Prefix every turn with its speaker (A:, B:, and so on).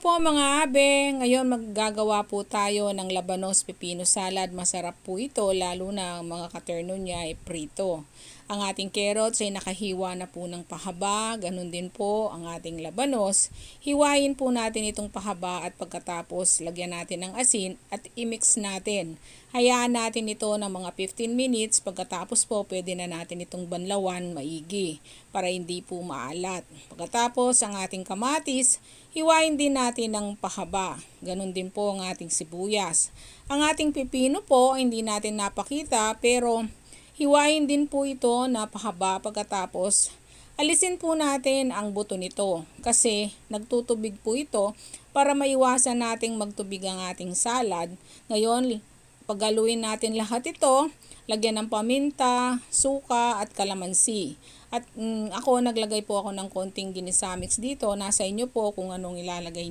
A: Po mga abe, ngayon maggagawa po tayo ng labanos pipino salad. Masarap po ito lalo na ang mga katerno niya ay prito. Ang ating carrots ay nakahiwa na po ng pahaba, ganun din po ang ating labanos. Hiwain po natin itong pahaba at pagkatapos lagyan natin ng asin at i-mix natin. Hayaan natin ito ng mga 15 minutes, pagkatapos po pwede na natin itong banlawan maigi para hindi po maalat. Pagkatapos ang ating kamatis, hiwain din natin ng pahaba. Ganun din po ang ating sibuyas. Ang ating pipino po, hindi natin napakita pero hiwain din po ito na pahaba. Pagkatapos, alisin po natin ang buto nito kasi nagtutubig po ito para maiwasan nating magtubig ang ating salad. Ngayon, paggaluin natin lahat ito, lagyan ng paminta, suka at kalamansi. At ako naglagay po ako ng konting ginisa mix dito. Nasa inyo po kung anong ilalagay